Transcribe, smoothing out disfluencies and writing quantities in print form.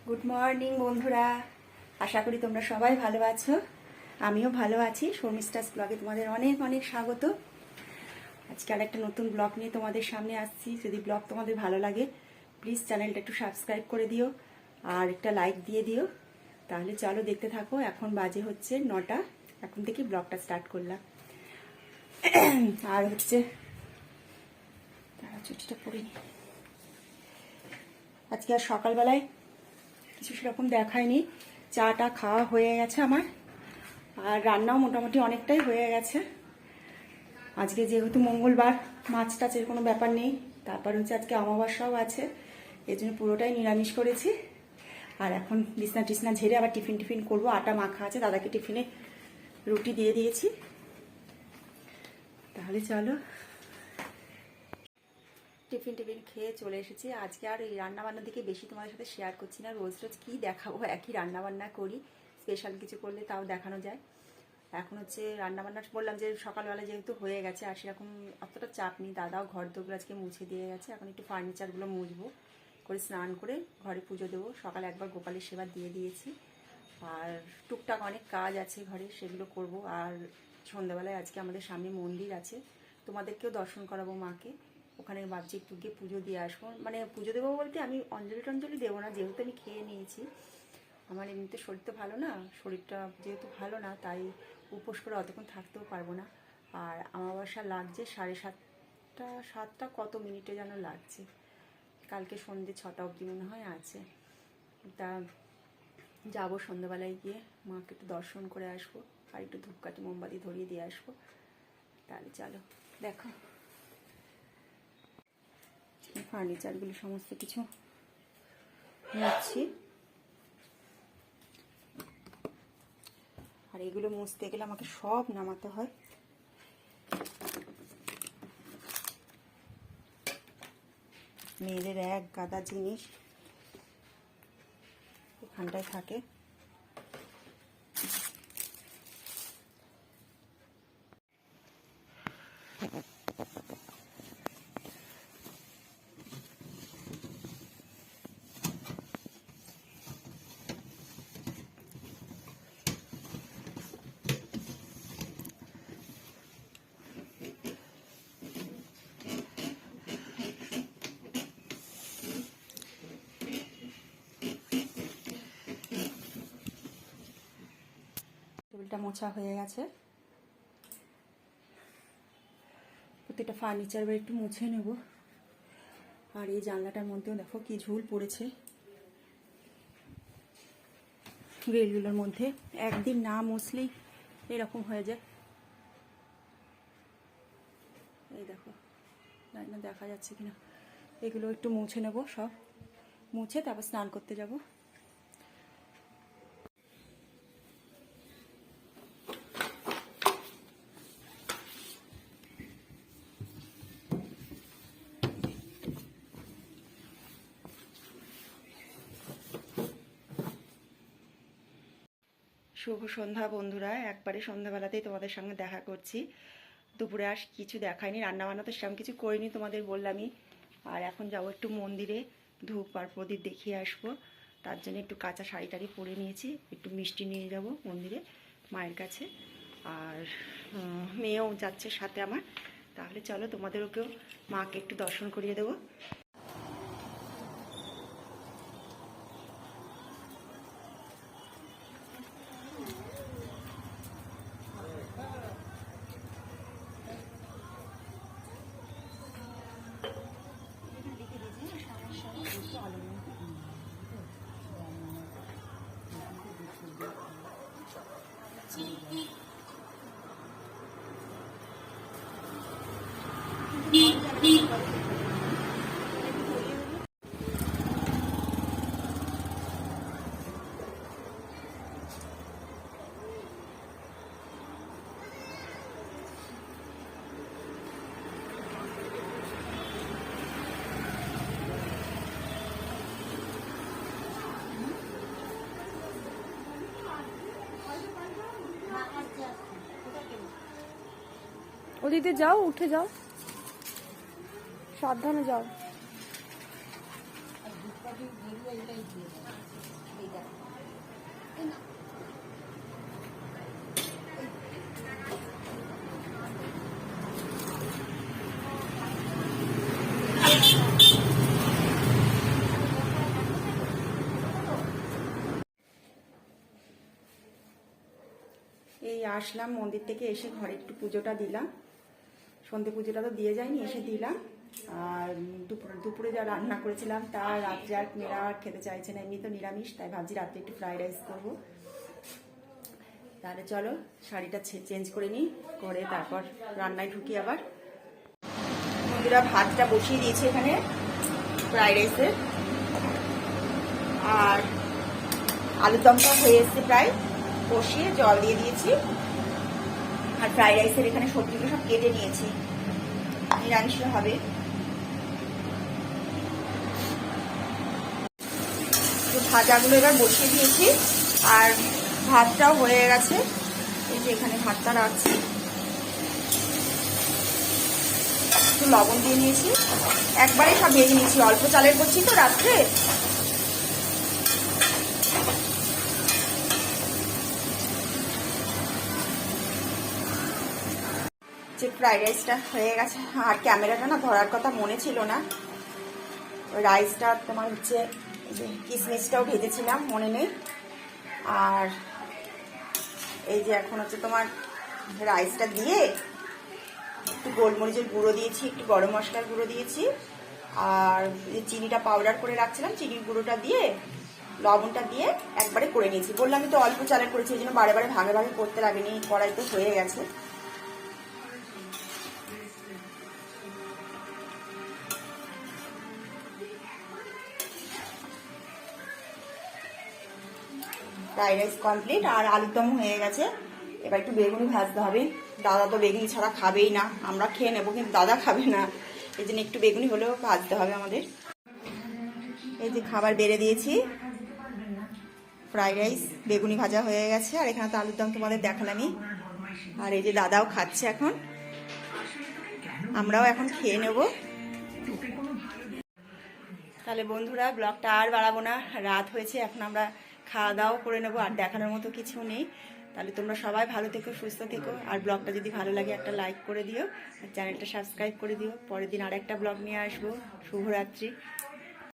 Good morning বন্ধুরা, আশা করি তোমরা সবাই ভালো আছো। আমিও ভালো আছি। শর্মিষ্ঠাস ব্লগে তোমাদের অনেক অনেক স্বাগত। আজকে আর একটা নতুন ব্লগ নিয়ে তোমাদের সামনে আসছি। যদি ব্লগ তোমাদের ভালো লাগে প্লিজ চ্যানেলটা একটু সাবস্ক্রাইব করে দিও আর একটা লাইক দিয়ে দিও। তাহলে চলো দেখতে থাকো। এখন বাজে হচ্ছে 9টা, এখন থেকে ব্লগটা স্টার্ট করলাম। আর হচ্ছে তারা চুটিটা পরে নি। আজকে আর সকালবেলায় কিছু সেরকম দেখায়নি। চাটা খাওয়া হয়ে গেছে আমার, আর রান্নাও মোটামুটি অনেকটাই হয়ে গেছে। আজকে যেহেতু মঙ্গলবার, মাছ টাচের কোনো ব্যাপার নেই। তারপর হচ্ছে আজকে অমাবস্যাও আছে, এই জন্য পুরোটাই নিরামিষ করেছি। আর এখন বিছনা টিছনা ঝেড়ে আবার টিফিন করবো। আটা মাখা আছে, দাদাকে টিফিনে রুটি দিয়ে দিয়েছি। তাহলে চলো, টিফিন খেয়ে চলে এসেছি। আজকে আর এই রান্নাবান্নার দিকে বেশি তোমাদের সাথে শেয়ার করছি না। রোজ রোজ কী দেখাবো, একই রান্নাবান্না করি। স্পেশাল কিছু করলে তাও দেখানো যায়। এখন হচ্ছে রান্নাবান্না বললাম যে সকালবেলা যেহেতু হয়ে গেছে, আর সেরকম অতটা চাপ নেই। দাদাও ঘর দোরগুলো আজকে মুছে দিয়ে গেছে। এখন একটু ফার্নিচারগুলো মুছবো, করে স্নান করে ঘরে পুজো দেবো। সকালে একবার গোপালের সেবা দিয়ে দিয়েছি, আর টুকটাক অনেক কাজ আছে ঘরে, সেগুলো করব। আর সন্ধ্যাবেলায় আজকে আমাদের সামনে মন্দির আছে, তোমাদেরকেও দর্শন করাবো মাকে। ওখানে ভাবছি একটু গিয়ে পুজো দিয়ে আসবো। মানে পুজো দেবো বলতে আমি অঞ্জলি টঞ্জলি দেবো না, যেহেতু আমি খেয়ে নিয়েছি। আমার এমনিতে শরীর তো ভালো না, শরীরটা যেহেতু ভালো না, তাই উপোস করে অতক্ষণ থাকতেও পারবো না। আর আমাবাসা লাগছে 7:30 7টা কত মিনিটে যেন লাগছে। কালকে সন্ধ্যে 6টা অবধি মনে হয় আছে। তা যাবো সন্ধ্যাবেলায় গিয়ে মাকে একটু দর্শন করে আসবো, আর একটু ধূপকাঠি মোমবাতি ধরিয়ে দিয়ে আসবো। তাহলে চলো দেখো, ফার্নিচারগুলো সমস্ত কিছু মুছছি। আর এগুলো মুছতে গেলে আমাকে সব নামাতে হয়। মেয়েদের এক গাদা জিনিস এখানটায় থাকে। টেবিলটা মোছা হয়ে গেছে। প্রত্যেকটা ফার্নিচার এবার একটু মুছে নেব। আর এই জানলাটার মধ্যেও দেখো কি ঝুল পড়েছে গ্রিলগুলোর মধ্যে। একদিন না মুছলেই এরকম হয়ে যায়। এই দেখো, জানি না দেখা যাচ্ছে কিনা। এগুলো একটু মুছে নেব, সব মুছে তারপর স্নান করতে যাব। শুভ সন্ধ্যা বন্ধুরা। একবারে সন্ধ্যাবেলাতেই তোমাদের সঙ্গে দেখা করছি। দুপুরে আর কিছু দেখায়নি, রান্নাবান্না তো সেরকম কিছু করিনি, তোমাদের বললামই। আর এখন যাবো একটু মন্দিরে, ধূপ আর প্রদীপ দেখিয়ে আসবো। তার জন্য একটু কাঁচা শাড়ি টাড়ি পরে নিয়েছি, একটু মিষ্টি নিয়ে যাব মন্দিরে মায়ের কাছে। আর মেয়েও যাচ্ছে সাথে আমার। তাহলে চলো তোমাদেরকেও মাকে একটু দর্শন করিয়ে দেবো। ওদিকে যাও, উঠে যাও, সাবধানে যাও। এই আসলাম মন্দির থেকে, এসে ঘরে একটু পুজোটা দিলাম, সন্ধে পুজোটা তো দিয়ে যায়নি, এসে দিলাম। আর দুপুরে যা রান্না করেছিলাম তা রাত্রে আর মেয়েরা আর খেতে চাইছে না, এমনি তো নিরামিষ, তাই ভাবছি রাত্রে একটু ফ্রাইড রাইস করবো। তাহলে চলো শাড়িটা চেঞ্জ করে নিই, করে তারপর রান্নায় ঢুকি আবার। বন্ধুরা ভাতটা বসিয়ে দিয়েছি এখানে ফ্রাইড রাইসের, আর আলুর দমটা হয়ে এসছে প্রায়, কষিয়ে জল দিয়ে দিয়েছি। আর ফ্রাইড রাইসের এখানে সবজিগুলো সব কেটে নিয়েছি, নিরামিষ হবে। তো ভাজাগুলো এবার বসিয়ে দিয়েছি, আর ভাতটাও হয়ে গেছে। এই যে এখানে ভাতটা রাখছি, একটু লবণ দিয়ে নিয়েছি, একবারে সব ভেজে নিয়েছি, অল্প চালের করছি তো রাত্রে। যে ফ্রাইড রাইসটা হয়ে গেছে, আর ক্যামেরাটা না ধরার কথা মনে ছিল না, ওই রাইসটা তোমার হচ্ছে কিশমিশটাও ভেজেছিলাম, মনে নেই। আর এই যে এখন হচ্ছে তোমার রাইসটা দিয়ে একটু গোলমরিচের গুঁড়ো দিয়েছি, একটু গরম মশলার গুঁড়ো দিয়েছি, আর চিনিটা পাউডার করে রাখছিলাম, চিনির গুঁড়োটা দিয়ে লবণটা দিয়ে একবারে করে নিয়েছি। বললাম আমি তো অল্প চালের করেছি, এই জন্য বারে বারে ভাগে ভাগে করতে লাগেনি, কড়াই তো হয়ে গেছে। ফ্রাইড রাইস কমপ্লিট, আর আলুর দম হয়ে গেছে। এবার একটু বেগুনি ভাজতে হবে, দাদা তো বেগুনি ছাড়া খাবেই না, আমরা খেয়ে নেবো কিন্তু দাদা খাবে না, এই জন্য একটু বেগুনি হলেও ভাজতে হবে আমাদের। এই যে খাবার বেড়ে দিয়েছি, ফ্রাইড রাইস বেগুনি ভাজা হয়ে গেছে, আর এখানে তো আলুর দম তোমাদের দেখালামই। আর এই যে দাদাও খাচ্ছে এখন, আমরাও এখন খেয়ে নেব। তাহলে বন্ধুরা ব্লগটা আর বাড়াবো না, রাত হয়েছে, এখন আমরা খাওয়া দাওয়া করে নেবো, আর দেখানোর মতো কিছু নেই। তাহলে তোমরা সবাই ভালো থেকো, সুস্থ থেকো, আর ব্লগটা যদি ভালো লাগে একটা লাইক করে দিও, আর চ্যানেলটা সাবস্ক্রাইব করে দিও। পরের দিন আর একটা ব্লগ নিয়ে আসবো। শুভরাত্রি।